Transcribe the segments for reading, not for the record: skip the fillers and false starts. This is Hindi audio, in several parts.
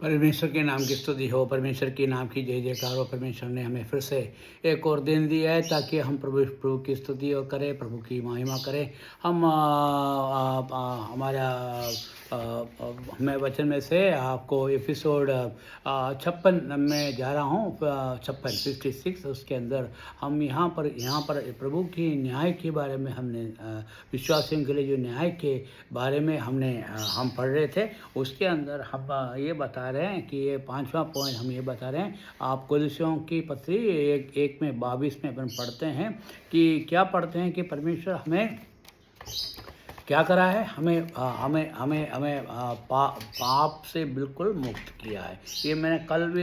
परमेश्वर के नाम की स्तुति हो, परमेश्वर के नाम की जय जयकार हो। परमेश्वर ने हमें फिर से एक और दिन दिया है ताकि हम प्रभु की स्तुति और करें, प्रभु की महिमा करें। हम हमारा मैं वचन में से आपको एपिसोड 56 में जा रहा हूँ, 56 उसके अंदर हम यहाँ पर प्रभु की न्याय के बारे में हमने विश्वासियों के लिए जो न्याय के बारे में हम पढ़ रहे थे। उसके अंदर हम ये बता रहे हैं कि ये 5वां पॉइंट हम ये बता रहे हैं। आप कोलोसियों की पत्री एक में 22 में अपन पढ़ते हैं कि क्या पढ़ते हैं कि परमेश्वर हमें क्या करा है, हमें पाप से बिल्कुल मुक्त किया है। ये मैंने कल भी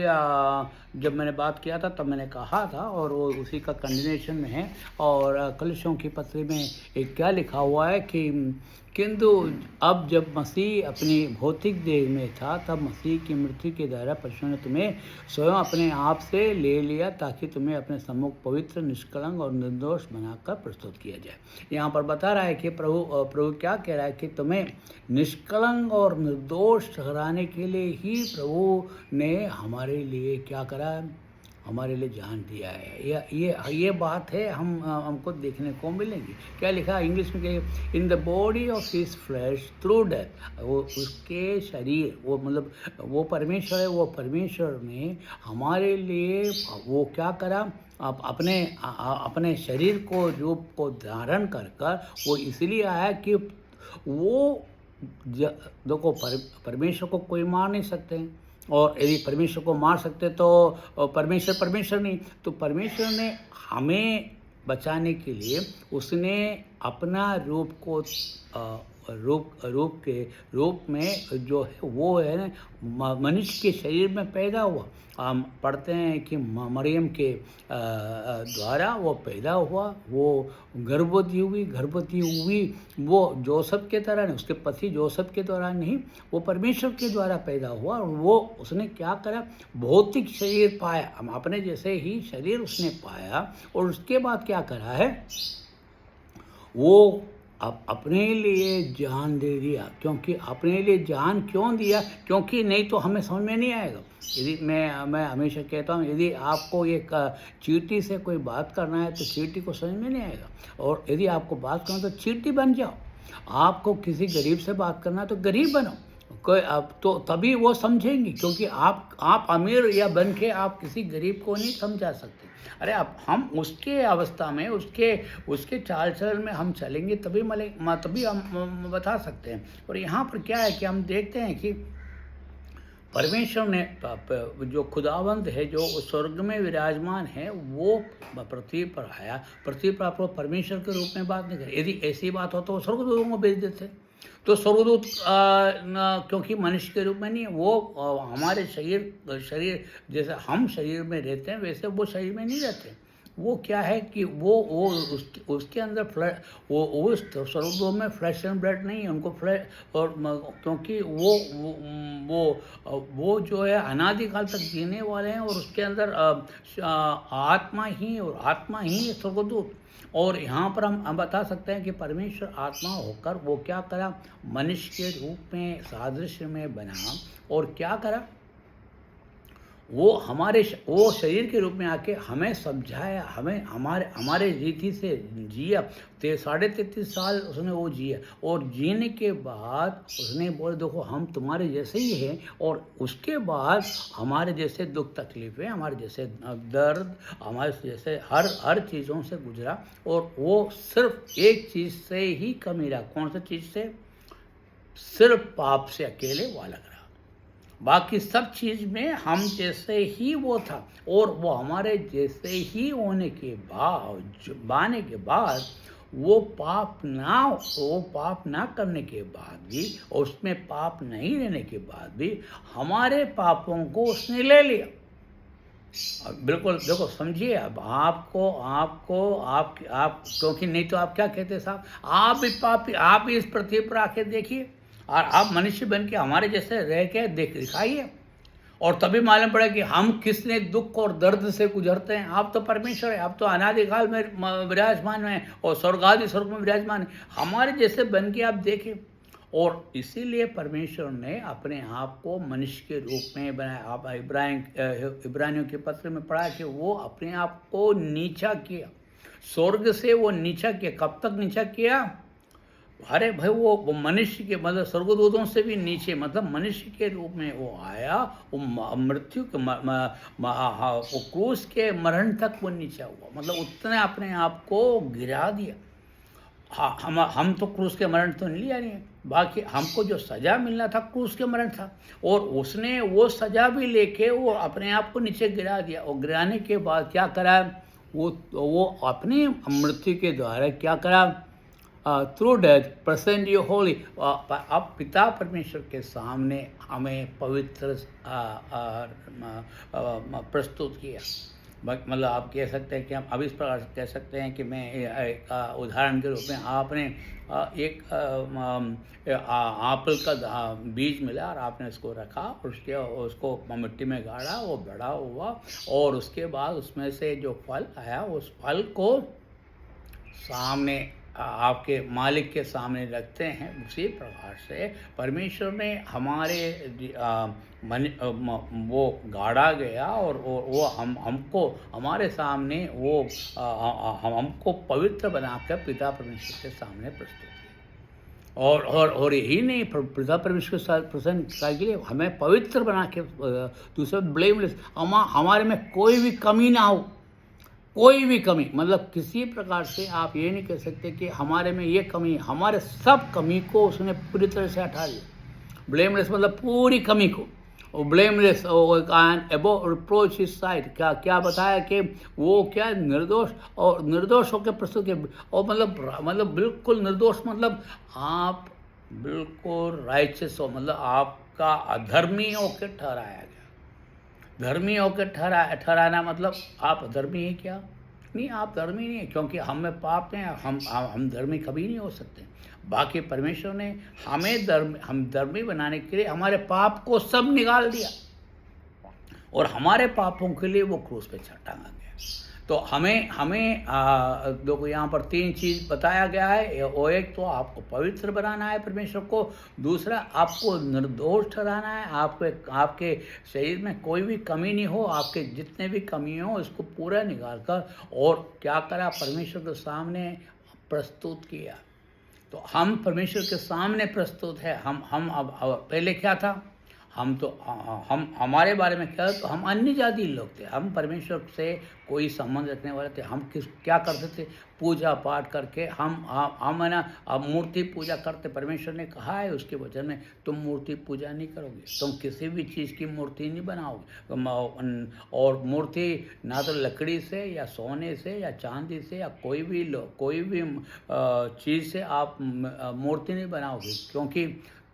जब मैंने बात किया था तब मैंने कहा था, और वो उसी का कंटिन्यूएशन में है। और कलीसियों की पत्री में एक क्या लिखा हुआ है कि किंतु अब जब मसीह अपनी भौतिक देह में था तब मसीह की मृत्यु के द्वारा परमेश्वर ने तुम्हें स्वयं अपने आप से ले लिया ताकि तुम्हें अपने सम्मुख पवित्र, निष्कलंक और निर्दोष बनाकर प्रस्तुत किया जाए। यहाँ पर बता रहा है कि प्रभु क्या कह रहा है कि तुम्हें निष्कलंक और निर्दोष ठहराने के लिए ही प्रभु ने हमारे लिए क्या करा, हमारे लिए जान दिया है। ये बात है हमको देखने को मिलेगी। क्या लिखा इंग्लिश में कि in the body of his flash through death, वो उसके शरीर, वो मतलब वो परमेश्वर है, वो परमेश्वर ने हमारे लिए वो क्या करा, अपने शरीर को, रूप को धारण कर वो इसलिए आया कि वो देखो परमेश्वर को कोई मार नहीं सकते, और यदि परमेश्वर को मार सकते तो परमेश्वर नहीं, तो परमेश्वर ने हमें बचाने के लिए उसने अपना रूप को रूप में जो है वो है ना मनुष्य के शरीर में पैदा हुआ। हम पढ़ते हैं कि मरियम के द्वारा वो पैदा हुआ, वो गर्भवती हुई वो जोसेफ के तरह नहीं, उसके पति जोसेफ के द्वारा नहीं, वो परमेश्वर के द्वारा पैदा हुआ। और वो उसने क्या करा, भौतिक शरीर पाया, हम अपने जैसे ही शरीर उसने पाया। और उसके बाद क्या करा है, वो अपने लिए जान दे दिया। क्योंकि अपने लिए जान क्यों दिया, क्योंकि नहीं तो हमें समझ में नहीं आएगा। यदि मैं हमेशा कहता हूँ, यदि आपको एक चींटी से कोई बात करना है तो चींटी को समझ में नहीं आएगा, और यदि आपको बात करना तो चींटी बन जाओ। आपको किसी गरीब से बात करना है तो गरीब बनो, कोई अब तो तभी वो समझेंगी, क्योंकि आप अमीर या बन के आप किसी गरीब को नहीं समझा सकते। अरे अब हम उसके अवस्था में, उसके चाल चलन में हम चलेंगे तभी हम बता सकते हैं। और यहाँ पर क्या है कि हम देखते हैं कि परमेश्वर ने जो खुदावंत है, जो स्वर्ग में विराजमान है, वो पृथ्वी पर आया। पृथ्वी पर आप परमेश्वर के रूप में बात नहीं करें। यदि ऐसी बात हो तो वो स्वर्गदूतों को भेज देते। तो स्वर्गदूत क्योंकि मनुष्य के रूप में नहीं है, वो हमारे शरीर जैसे हम शरीर में रहते हैं वैसे वो शरीर में नहीं रहते। वो क्या है कि वो उसके अंदर वो उस स्वर्गदूत में फ्लैश एंड ब्लड नहीं है, उनको फ्लैश और क्योंकि वो जो है अनादिकाल तक जीने वाले हैं, और उसके अंदर आत्मा ही है स्वर्गदूत। और यहाँ पर हम बता सकते हैं कि परमेश्वर आत्मा होकर वो क्या करा, मनुष्य के रूप में सादृश्य में बना, और क्या करा, वो शरीर के रूप में आके हमें समझाया, हमारे रीति से जिया। 33.5 साल उसने वो जिया, और जीने के बाद उसने बोले देखो हम तुम्हारे जैसे ही हैं। और उसके बाद हमारे जैसे दुख तकलीफें, हमारे जैसे दर्द, हमारे जैसे हर चीज़ों से गुजरा, और वो सिर्फ एक चीज़ से ही कमी रहा। कौन सी चीज़ से? सिर्फ पाप से अकेले वो अलग रहा। बाकी सब चीज़ में हम जैसे ही वो था, और वो हमारे जैसे ही होने के बाद वो पाप ना करने के बाद भी, और उसमें पाप नहीं रहने के बाद भी हमारे पापों को उसने ले लिया। बिल्कुल देखो, समझिए। अब आप क्योंकि नहीं तो आप क्या कहते साहब, आप भी पापी, आप भी इस पृथ्वी पर आके देखिए, और आप मनुष्य बन के हमारे जैसे रह के दिखाइए, और तभी मालूम पड़ा कि हम किसने दुख और दर्द से गुजरते हैं। आप तो परमेश्वर है, आप तो अनादिकाल में विराजमान हैं, और स्वर्ग में विराजमान है। हमारे जैसे बन के आप देखें, और इसीलिए परमेश्वर ने अपने आप को मनुष्य के रूप में बनाया। आप इब्रानियों के पत्र में पढ़ा कि वो अपने आप को नीचा किया, स्वर्ग से वो नीचा किया। कब तक नीचा किया? अरे भाई वो मनुष्य के मतलब स्वर्गदूतों से भी नीचे, मतलब मनुष्य के रूप में वो आया। वो मृत्यु के वो क्रूस के मरण तक वो नीचा हुआ, मतलब उसने अपने आप को गिरा दिया। हाँ, हम तो क्रूस के मरण तो नहीं लिया नहीं है, बाकी हमको जो सज़ा मिलना था क्रूस के मरण था, और उसने वो सज़ा भी लेके वो अपने आप को नीचे गिरा दिया। और गिराने के बाद क्या करा? वो अपनी मृत्यु के द्वारा क्या करा? Through death present you Holi. अब पिता परमेश्वर के सामने हमें पवित्र प्रस्तुत किया। मतलब आप कह सकते हैं कि हम अब इस प्रकार से कह सकते हैं कि मैं एक उदाहरण के रूप में आपने एक एप्पल का बीज मिला और आपने उसको रखा, उसको मिट्टी में गाड़ा, वो बड़ा हुआ, और उसके बाद उसमें से जो फल आया उस फल को सामने आपके मालिक के सामने रखते हैं। उसी प्रकार से परमेश्वर ने हमारे वो गाड़ा गया, और वो हमको हमारे सामने वो हमको पवित्र बनाकर पिता परमेश्वर के सामने प्रस्तुत किया। और यही नहीं, पिता परमेश्वर के साथ प्रसन्न के लिए हमें पवित्र बना के, दूसरा ब्लेमलेस, हमारे में कोई भी कमी ना हो, कोई भी कमी, मतलब किसी प्रकार से आप ये नहीं कह सकते कि हमारे में ये कमी है। हमारे सब कमी को उसने पूरी तरह से हटा दिया। ब्लेमलेस मतलब पूरी कमी को, और blameless above reproach his side, क्या बताया कि वो क्या निर्दोष, और निर्दोष होकर प्रस्तुत किया। और मतलब बिल्कुल निर्दोष, मतलब आप बिल्कुल राइचस हो, मतलब आपका अधर्मी होकर ठहराया गया। धर्मी होकर ठहराना मतलब आप धर्मी हैं क्या? नहीं, आप धर्मी नहीं है, क्योंकि हम में पाप हैं। हम धर्मी कभी नहीं हो सकते। बाकी परमेश्वर ने हम धर्मी बनाने के लिए हमारे पाप को सब निकाल दिया, और हमारे पापों के लिए वो क्रूस पे टांगा गया। तो हमें देखो यहाँ पर 3 चीज़ बताया गया है। वो एक तो आपको पवित्र बनाना है परमेश्वर को, दूसरा आपको निर्दोष ठहराना है, आपके शरीर में कोई भी कमी नहीं हो, आपके जितने भी कमी हो उसको पूरा निकाल कर, और क्या करा? परमेश्वर के सामने प्रस्तुत किया। तो हम परमेश्वर के सामने प्रस्तुत है। हम अब पहले क्या था? हम हमारे बारे में क्या, तो हम अन्य जाति लोग थे, हम परमेश्वर से कोई संबंध रखने वाले थे। हम क्या करते थे? पूजा पाठ करके हम है ना, अब मूर्ति पूजा करते। परमेश्वर ने कहा है उसके वचन में, तुम मूर्ति पूजा नहीं करोगे, तुम किसी भी चीज़ की मूर्ति नहीं बनाओगे। और मूर्ति ना तो लकड़ी से या सोने से या चांदी से या कोई भी चीज़ से आप मूर्ति नहीं बनाओगे, क्योंकि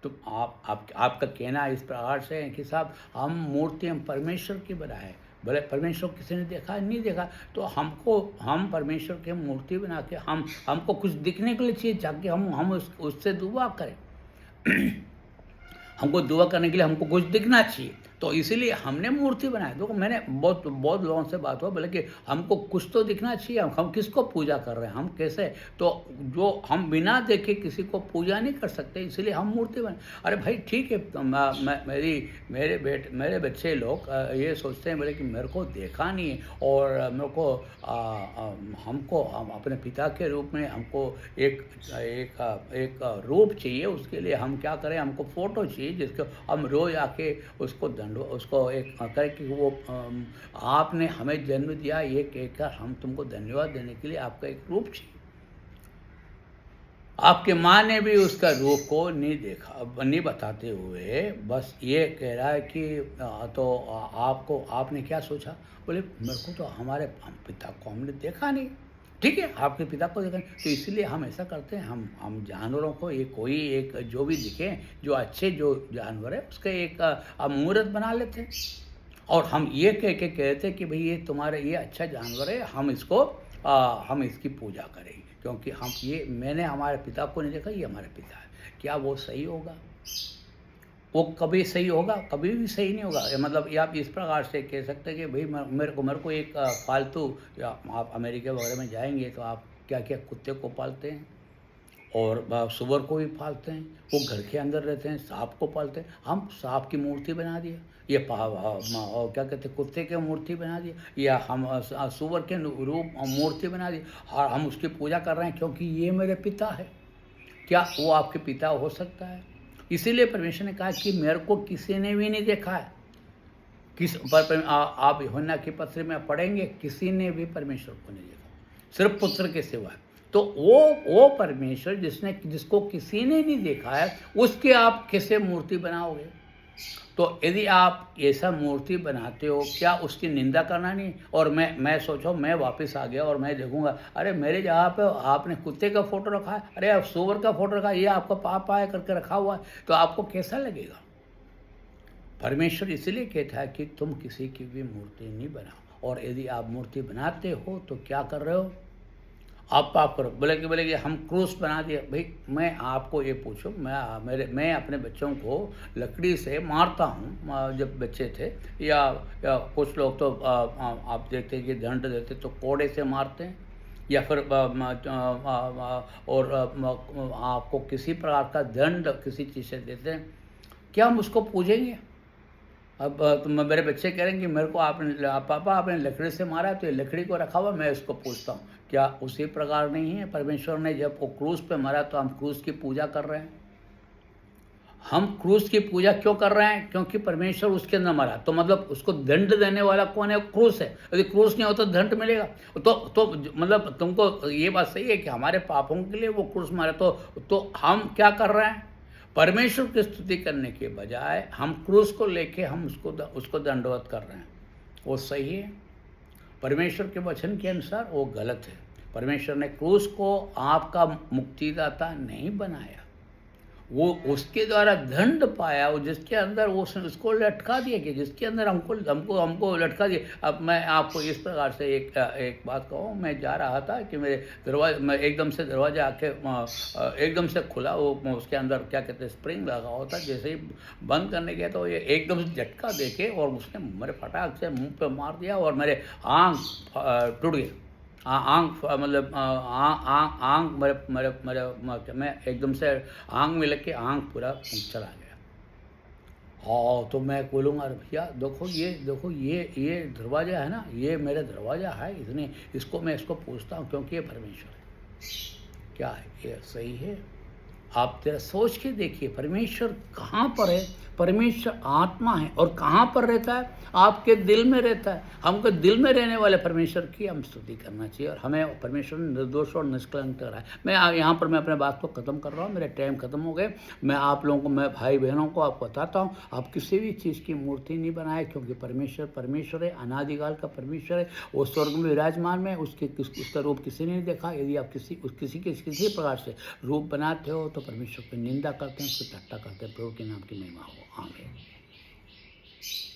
तो आपका कहना इस प्रकार से है कि साहब हम मूर्ति हम परमेश्वर की बनाए, भले परमेश्वर किसी ने देखा नहीं देखा, तो हम परमेश्वर की मूर्ति बना के हमको कुछ दिखने के लिए चाहिए, ताकि हम उससे दुआ करें। हमको दुआ करने के लिए हमको कुछ दिखना चाहिए, तो इसीलिए हमने मूर्ति बनाई। देखो मैंने बहुत लोगों से बात हुआ, बोले कि हमको कुछ तो दिखना चाहिए, हम किसको पूजा कर रहे हैं, हम कैसे, तो जो हम बिना देखे किसी को पूजा नहीं कर सकते, इसीलिए हम मूर्ति बनाए। अरे भाई ठीक है, तो मेरे बच्चे लोग ये सोचते हैं, बोले कि मेरे को देखा नहीं है, और मेरे को हमको अपने पिता के रूप में हमको एक रूप चाहिए, उसके लिए हम क्या करें, हमको फ़ोटो चाहिए जिसको हम रोज़ आके उसको एक करें कि वो आपने हमें जन्म दिया, ये कहकर हम तुमको धन्यवाद देने के लिए आपका एक रूप चाहिए। आपके माँ ने भी उसका रूप को नहीं देखा, नहीं बताते हुए बस ये कह रहा है कि तो आपने क्या सोचा? बोले मेरे को तो हमारे पिता को हमने देखा नहीं। ठीक है, आपके पिता को देखा नहीं, तो इसलिए हम ऐसा करते हैं, हम जानवरों को कोई एक जो भी दिखे, जो अच्छे जो जानवर है उसका एक मूर्त बना लेते हैं, और हम ये कह के कहते हैं कि भाई ये तुम्हारा ये अच्छा जानवर है, हम इसकी पूजा करेंगे, क्योंकि मैंने हमारे पिता को नहीं देखा, ये हमारे पिता है। क्या वो सही होगा? वो कभी सही होगा? कभी भी सही नहीं होगा। मतलब ये आप इस प्रकार से कह सकते हैं कि भाई मेरे को एक फालतू, या आप अमेरिका वगैरह में जाएंगे तो आप क्या क्या कुत्ते को पालते हैं, और सूअर को भी पालते हैं, वो घर के अंदर रहते हैं, सांप को पालते हैं। हम सांप की मूर्ति बना दिया, ये और क्या कहते हैं, कुत्ते की मूर्ति बना दिया, या हम सूअर के रूप मूर्ति बना दी और हम उसकी पूजा कर रहे हैं क्योंकि ये मेरे पिता है। क्या वो आपके पिता हो सकता है? इसीलिए परमेश्वर ने कहा कि मेरे को किसी ने भी नहीं देखा है। आप यूहन्ना की पत्री में पढ़ेंगे, किसी ने भी परमेश्वर को नहीं देखा, सिर्फ पुत्र के सिवा। तो वो परमेश्वर जिसको किसी ने नहीं देखा है, उसकी आप कैसे मूर्ति बनाओगे? तो यदि आप ऐसा मूर्ति बनाते हो, क्या उसकी निंदा करना नहीं? और मैं सोचो, मैं वापस आ गया और मैं देखूंगा, अरे मेरे जहाँ पे आपने कुत्ते का फोटो रखा है, अरे आप सूअर का फोटो रखा है, ये आपका पाप आया करके रखा हुआ है, तो आपको कैसा लगेगा? परमेश्वर इसलिए कहता है कि तुम किसी की भी मूर्ति नहीं बनाओ, और यदि आप मूर्ति बनाते हो तो क्या कर रहे हो? आप पाप करो। बोले कि हम क्रूस बना दिया। भाई मैं आपको ये पूछूं, मैं अपने बच्चों को लकड़ी से मारता हूँ जब बच्चे थे, या कुछ लोग तो आप देखते हैं कि दंड देते तो कोड़े से मारते हैं, या फिर और आपको किसी प्रकार का दंड किसी चीज़ से देते हैं। क्या हम उसको पूजेंगे? अब तो मेरे बच्चे कह रहे हैं कि मेरे को पापा आपने लकड़ी से मारा, तो ये लकड़ी को रखा हुआ, मैं इसको पूछता हूँ। क्या उसी प्रकार नहीं है? परमेश्वर ने जब वो क्रूस पे मारा तो हम क्रूस की पूजा कर रहे हैं। हम क्रूस की पूजा क्यों कर रहे हैं? क्योंकि परमेश्वर उसके अंदर मरा, तो मतलब उसको दंड देने वाला कौन है? क्रूस है। यदि क्रूस नहीं हो तो दंड मिलेगा। तो मतलब तुमको ये बात सही है कि हमारे पापों के लिए वो क्रूस मारा, तो हम क्या कर रहे हैं? परमेश्वर की स्तुति करने के बजाय हम क्रूस को लेके हम उसको दंडवत कर रहे हैं। वो सही है? परमेश्वर के वचन के अनुसार वो गलत है। परमेश्वर ने क्रूस को आपका मुक्तिदाता नहीं बनाया, वो उसके द्वारा दंड पाया, वो जिसके अंदर वो उसको लटका दिया, कि जिसके अंदर हमको लटका दिया। अब मैं आपको इस प्रकार से एक बात कहूँ, मैं जा रहा था कि मेरे दरवाजे में एकदम से दरवाजा आके एकदम से खुला, वो उसके अंदर क्या कहते हैं स्प्रिंग लगा हुआ था, जैसे ही बंद करने गया तो ये एकदम से झटका देके और उसने मेरे फटाक से मुंह पे मार दिया और मेरे आँख टूट गए। आँख मतलब आँख मेरे मैं एकदम से आँख में लग के आँख पूरा चला गया। हाँ, तो मैं बोलूँगा, अरे भैया देखो ये दरवाज़ा है ना, ये मेरा दरवाज़ा है, इसको पूछता हूँ क्योंकि ये परमेश्वर है। क्या है ये सही है? आप जरा सोच के देखिए, परमेश्वर कहाँ पर है? परमेश्वर आत्मा है, और कहाँ पर रहता है? आपके दिल में रहता है। हमको दिल में रहने वाले परमेश्वर की हम स्तुति करना चाहिए, और हमें परमेश्वर निर्दोष और निष्कलंक रहा है। मैं यहाँ पर मैं अपने बात को ख़त्म कर रहा हूँ, मेरे टाइम ख़त्म हो गए। मैं आप लोगों को, मैं भाई बहनों को आप बताता हूँ, आप किसी भी चीज़ की मूर्ति नहीं बनाए, क्योंकि परमेश्वर है, अनादिकाल का परमेश्वर है। वो स्वर्ग में विराजमान में, उसका रूप किसी ने नहीं देखा। यदि आप किसी प्रकार से रूप बनाते हो तो परमेश्वर की निंदा करते हैं, उसकी ठाट्टा करते हैं। प्रभु के नाम की महिमा हो। आमीन।